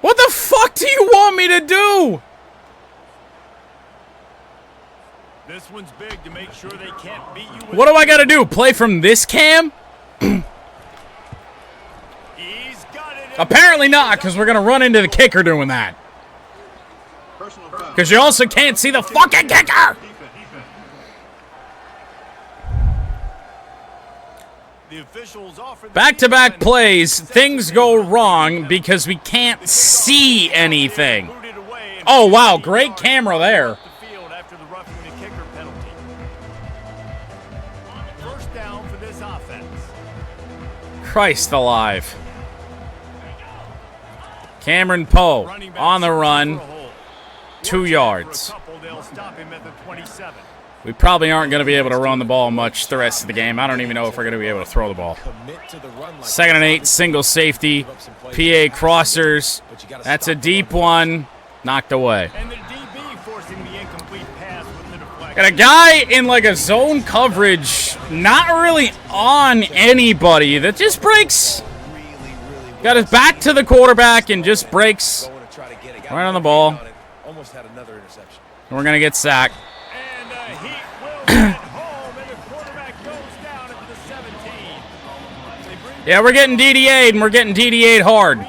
What the fuck do you want me to do? This one's big to make sure they can't beat you. What do I got to do? Play from this cam? He's got it. Apparently not, because we're going to run into the kicker doing that. Because you also can't see the fucking kicker. The officials offered Back-to-back plays, things go wrong because we can't see anything. Oh, wow, great camera there. After the roughing the kicker penalty. First down for this offense. Christ alive. Cameron Poe on the run, 2 yards. They'll stop him at the 27. We probably aren't going to be able to run the ball much the rest of the game. I don't even know if we're going to be able to throw the ball. 2nd and 8, single safety. PA crossers. That's a deep one. Knocked away. And the DB forcing the incomplete pass with the deflection. Got a guy in like a zone coverage, not really on anybody, that just breaks. Got his back to the quarterback and just breaks right on the ball. Almost had another interception. And we're going to get sacked. Heat will get home, and the quarterback goes down at the 17. Yeah, we're getting DDA'd, and we're getting DDA'd hard.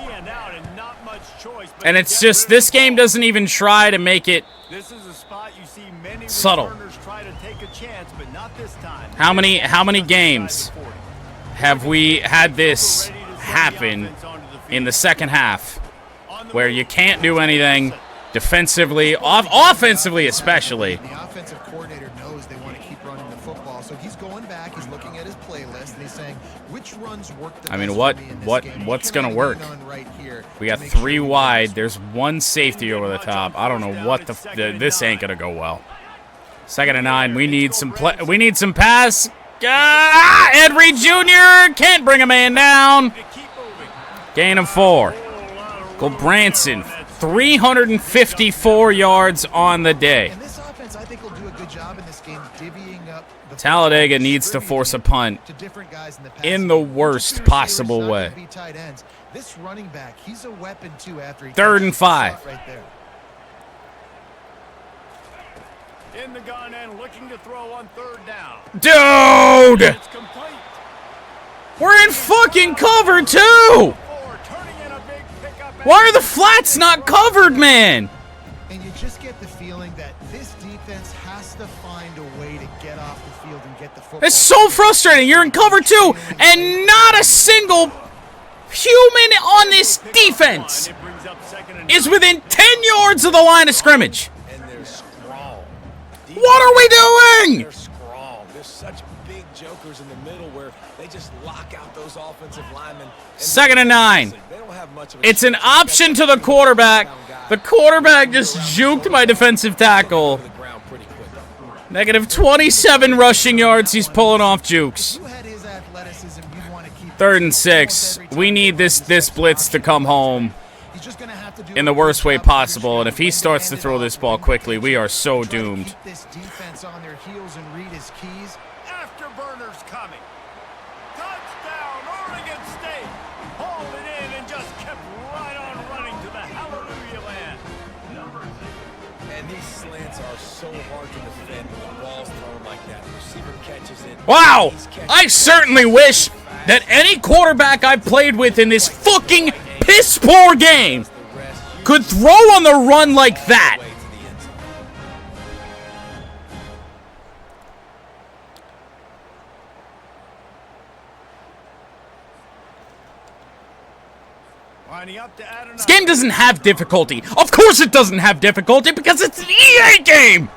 And it's just, this game doesn't even try to make it This is a spot you see many subtle. returners try to take a chance, but not this time. How many games have we had this happen in the second half where you can't do anything defensively, offensively especially? The offensive coordinator knows they want to keep running the football, so he's going back, he's looking at his playlist, and he's saying, which runs work the I mean, best for me in this game? what's Can I gonna work? lean on right here We to got make 3 sure we wide. get There's 1 safety over the top. I don't know what this ain't gonna go well. 2nd and 9. We need some play. We need some pass. Ed Reed Jr. can't bring a man down. Gain of 4. Go Branson. 354 yards on the day. And this offense, I think, will do a good job in this game divvying up the Talladega needs to force a punt to different guys in the pass in the game. worst Two possible receivers, not way. gonna be tight ends. This running back, he's a weapon too after he 3rd and catches the 5. shot right there. In the gun and looking to throw on 3rd down. Dude! It's complete. We're in fucking cover, too! Turning in a big pickup. Why are the flats not covered, man? And you just get the feeling that this defense has to find a way to get off the field and get the football. It's so frustrating. You're in cover 2, and not a single human on this defense It brings up 2nd and is within 10 yards of the line of scrimmage. And they're strong. What are we doing? They're strong. There's such big jokers in the middle where they just lock out those offensive linemen. 2nd and 9. They don't have much of a It's an chance option to the quarterback. The quarterback just juked my defensive tackle. to the ground pretty quick. Negative 27 rushing yards. He's pulling off jukes. You had his athleticism, you'd want to keep 3rd and 6. We need this blitz to come home He's just gonna have to do in the worst way possible. And if he starts to throw this ball quickly, we are so doomed. Keep this defense on their heels and read his keys. afterburners coming. Touchdown, Oregon State. Hauled it in and just kept right on running to the hallelujah land. And these slants are so hard to defend when the ball's thrown like that. The receiver catches it. Wow! I certainly wish that any quarterback I played with in this fucking piss poor game could throw on the run like that. Way to the end zone. Lining up to add This game doesn't have difficulty. Of course it doesn't have difficulty because it's an EA game.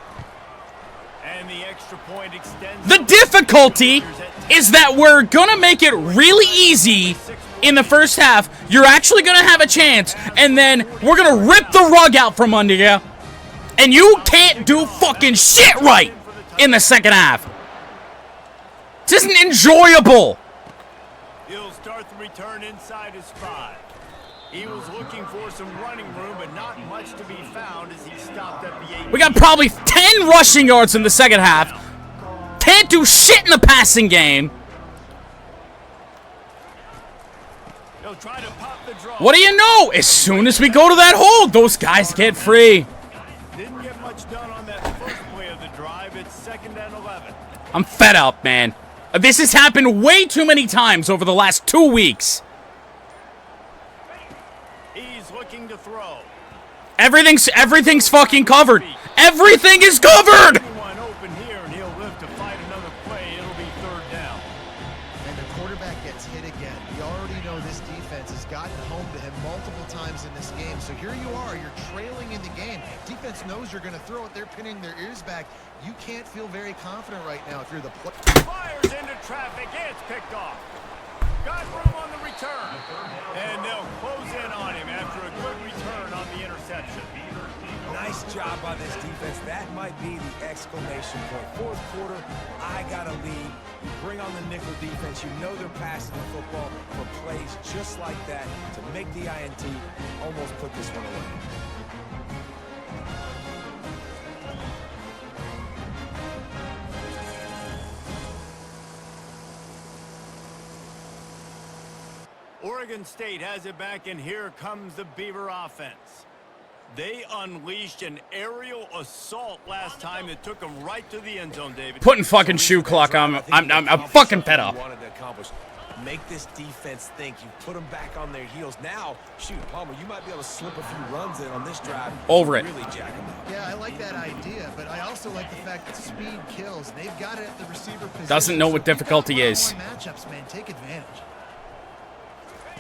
And the extra point extends. The difficulty is that we're gonna make it really easy in the first half. You're actually gonna have a chance, and then we're gonna rip the rug out from under you, and you can't do fucking shit right in the second half. This isn't enjoyable. He'll start the return inside his 5. He was looking for some running room, but not much to be found as he stopped at the 8. We got probably 10 rushing yards in the second half. Can't do shit in the passing game. He'll try to pop the draw. What do you know? As soon as we go to that hole, those guys get free. Didn't get much done on that first play of the drive. It's 2nd and 11. I'm fed up, man. This has happened way too many times over the last 2 weeks. He's looking to throw. Everything's fucking covered. Everything is covered. One open here, and he'll live to fight another play. It'll be 3rd down. And the quarterback gets hit again. You already know this defense has gotten home to him multiple times in this game. So here you are, you're trailing in the game. Defense knows you're going to throw it. They're pinning their ears back. You can't feel very confident right now if you're the player. Fires into traffic. It's picked off. Got room on the return. And they'll close in on him after a good return on the interception. Nice job by this defense. That might be the exclamation point. Fourth quarter, I got a lead. You bring on the nickel defense. You know they're passing the football for plays just like that to make the INT. Almost put this one away. Oregon State has it back, and here comes the Beaver offense. They unleashed an aerial assault last time that took them right to the end zone, David. Putting fucking shoe clock on. I'm fucking fed up. Wanted to accomplish. Make this defense think. You put them back on their heels. Now, shoot, Palmer, you might be able to slip a few runs in on this drive. Over it. Really jack them up. Yeah, I like that idea, but I also like the fact that speed kills. They've got it at the receiver position. Doesn't know what So if you got difficulty is. one-on-one matchups, man, take advantage.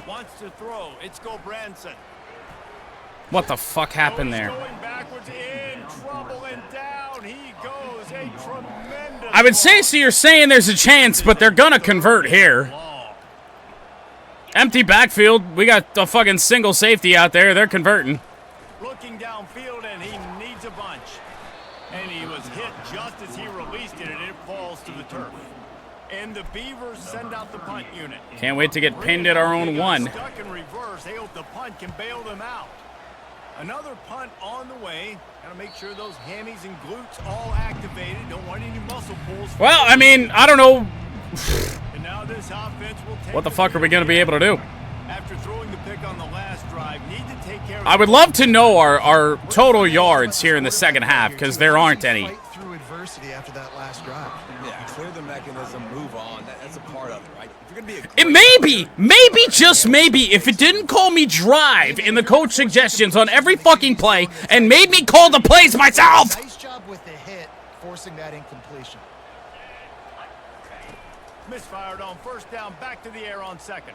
Wants to throw. It's Go Branson. What the fuck happened there? Going backwards, in trouble, and down he goes. A tremendous. I would say, so you're saying there's a chance, but they're gonna convert here. Empty backfield. We got a fucking single safety out there. They're converting. Looking downfield, and he needs a bunch. And he was hit just as he released it, and it falls to the turf. And the Beavers send out the punt unit. Can't wait to get pinned at our own one. Stuck in reverse. They hope the punt can bail them out. Another punt on the way. Gotta make sure those hammies and glutes all activated. Don't want any muscle pulls. Well, I mean, I don't know. And now this offense will take What the fuck are we going to be able to do? After throwing the pick on the last drive, need to take care of I would love to know our total yards here in the second half, because there aren't any. Fight through adversity after that last drive. Yeah, clear the mechanism, move on. That's a part of it, right? If you're gonna be It maybe, just maybe, if it didn't call me drive in the coach suggestions on every fucking play and made me call the plays myself. Nice job with the hit, forcing that incompletion. misfired on first down, back to the air on second.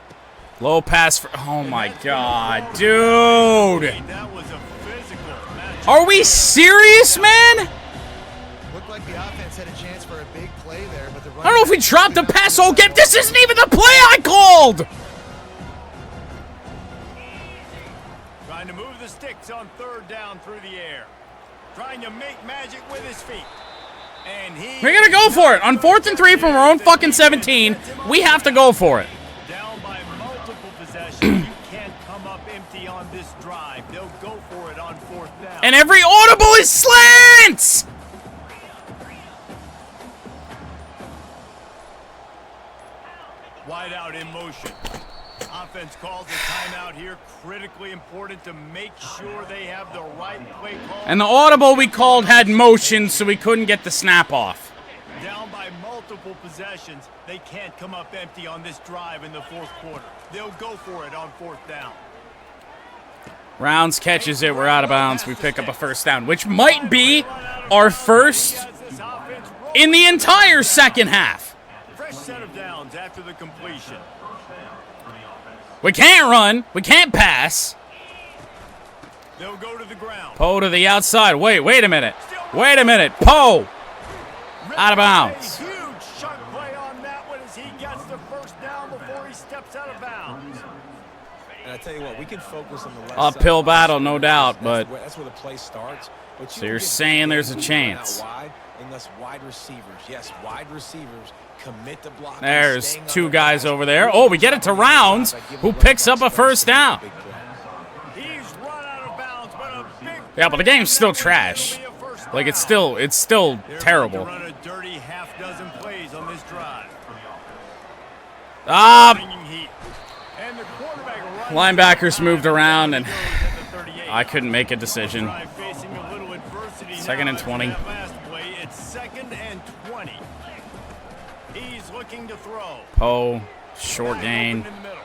Low pass for, oh my god, dude. That was a physical match. Are we serious, man? Looked like the offense had a chance for a big play there, but the I don't know if we dropped the pass all game. This isn't even the play I called. Trying to move the sticks on third down through the air. Trying to make magic with his feet. And We're gonna go for it. On 4th and 3 from our own fucking 17, we have to go for it. Down by multiple possessions. You can't come up empty on this drive. They'll go for it on fourth down. And every audible is slants! Wide out in motion. Offense calls a timeout here. Critically important to make sure they have the right play call. And the audible we called had motion, so we couldn't get the snap off. Down by multiple possessions. They can't come up empty on this drive in the fourth quarter. They'll go for it on fourth down. Rounds catches it. We're out of bounds. We pick up a first down, which might be our first in the entire second half. Fresh set of downs after the completion. We can't run. We can't pass. They'll go to the ground. Poe to the outside. Wait a minute. Wait a minute. Poe. Out of bounds. A huge chunk play on that one as he gets the first down before he steps out of bounds. And I tell you what, we can focus on the left Uphill side. battle, no doubt, but That's where the play starts. But so you're saying there's a chance. Wide, unless wide receivers, yes, wide receivers commit to blocking. There's staying on two their guys guys. over there. Oh, we get it to Rounds, who picks up a first down. He's run out of bounds, but a big Yeah, but the game's still trash. Like it's still terrible. Run a dirty half dozen plays on this drive. Ah, Heat. And the quarterback linebackers moved around, and I couldn't make a decision. facing a little adversity Second and now 20. after that last play. It's second and 20. He's looking to throw. Poe, short gain. Open in the middle.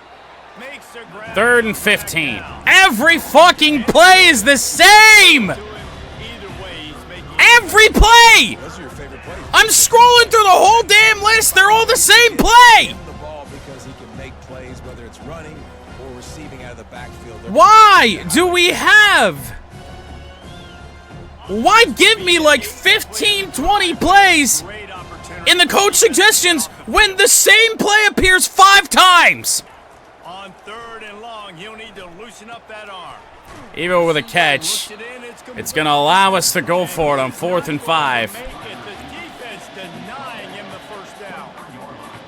Makes a grab. 3rd and 15. Every fucking play is the same. Either way, he's making Every play. Those are your favorite plays. I'm scrolling through the whole damn list. They're all the same play. The ball because he can make plays, whether it's running or receiving out of the backfield. Why do we have? Why give me like 15, 20 plays great opportunity in the coach suggestions when the same play appears 5 times? on third and long. He'll need to loosen up that arm. Even with a catch, Looks it in, it's going to allow us to go for it on 4th and 5. Make it. The defense denying him the first down.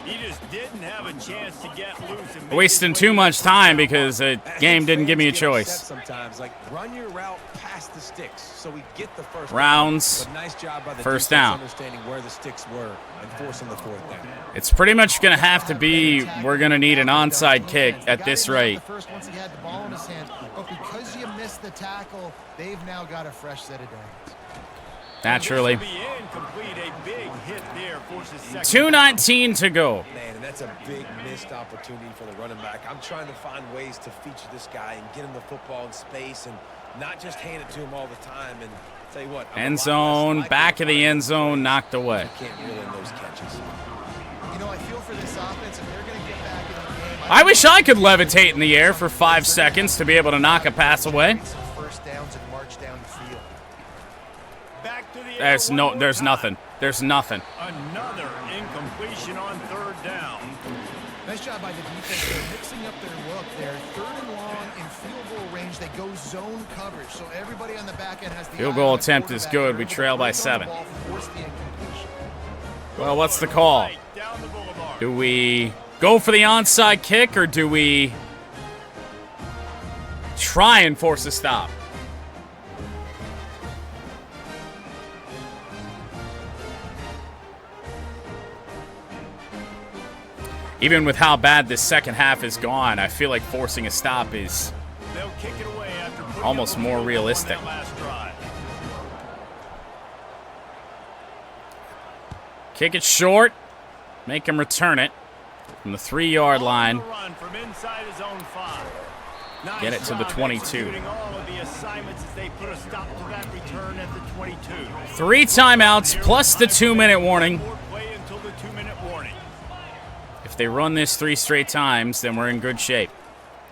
He just didn't have a chance to get loose. And Wasting too much time because the game didn't give me a choice. Sometimes, like run your route past the sticks, so we get the first Rounds, down. But nice job by the first defense down. understanding where the sticks were and forcing the fourth down. It's pretty much going to have to be, we're going to need an onside kick at this rate. The first once he had the ball in his hand, but because you missed the tackle, they've now got a fresh set of downs. Naturally. This will be incomplete. A big hit there forces second. 2:19 to go. Man, and that's a big missed opportunity for the running back. I'm trying to find ways to feature this guy and get him the football in space and not just hand it to him all the time. And tell you what, I'm a End lot less zone, likely back to of the find end zone, plays. knocked away. You can't reel in those catches. You know, I feel for this offense, if they're going to get back in the game. I wish I could levitate in the air for 5 seconds to be able to knock a pass away. Some first downs and march down the field. Back to the air There's one more nothing. time. There's nothing. Another incompletion on third down. Nice job by the defense. They're mixing up their look there. 3rd and long in field goal range. They go zone coverage, so everybody on the back end has the Field eye goal on the attempt is quarterback. good. We trail by 7. Ball, force the incompletion. Well, what's the call? Right down the boulevard. Do we go for the onside kick or do we try and force a stop? Even with how bad this second half has gone, I feel like forcing a stop is They'll kick it away after putting almost up a more field goal on realistic. that last drive. Kick it short. Make him return it from the 3-yard line. On the run from inside his own 5. Nice Get it to the job 22. executing all of the assignments as they put a stop to that return at the 22. 3 timeouts plus the 2-minute warning. More play until the 2-minute warning. If they run this 3 straight times, then we're in good shape.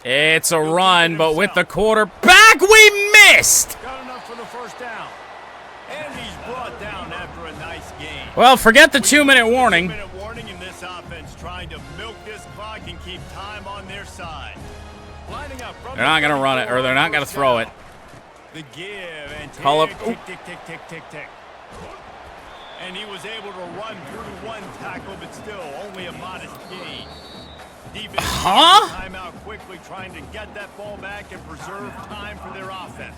It's a run, but with the quarterback, we missed! Got enough for the first down. And he's brought down after a nice game. Well, forget the 2-minute warning. 2-minute warning in this offense, trying to milk this clock and keep time on their side. Lining up from They're not going to run it, or they're not going to throw it. The give and Call up. tick, tick, tick, tick, tick, tick. And he was able to run through 1 tackle, but still only a modest gain. Defense Huh? timeout quickly, trying to get that ball back and preserve time for their offense.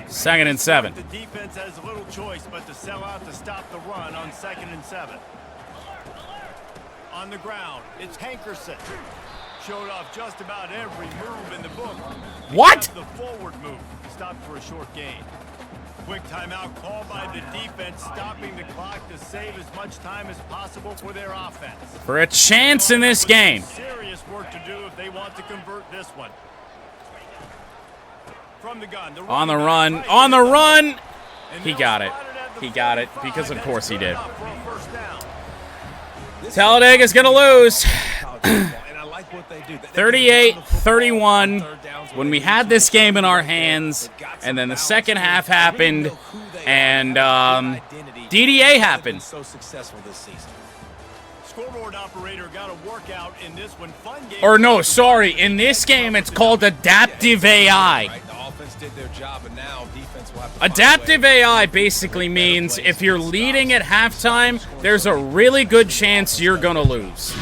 2nd and 7. The defense has little choice but to sell out to stop the run on 2nd and 7. On the ground, it's Hankerson. Showed off just about every move in the book. What? The forward move stopped for a short gain. Quick timeout called by the defense, stopping the clock to save as much time as possible for their offense. For a chance in this game. Serious work to do if they want to convert this one. From the gun. On the run. On the run! He got it. He got it, because of course he did. Talladega's going to lose. 38-31 when we had this game in our hands, and then the second half happened, and DDA happened. So successful this season. Scoreboard operator got a workout in this one. Fun game. Or no, sorry, in this game it's called adaptive AI. Right, the offense did their job, and now defense will have to Adaptive AI basically means if you're leading at halftime, there's a really good chance you're going to lose.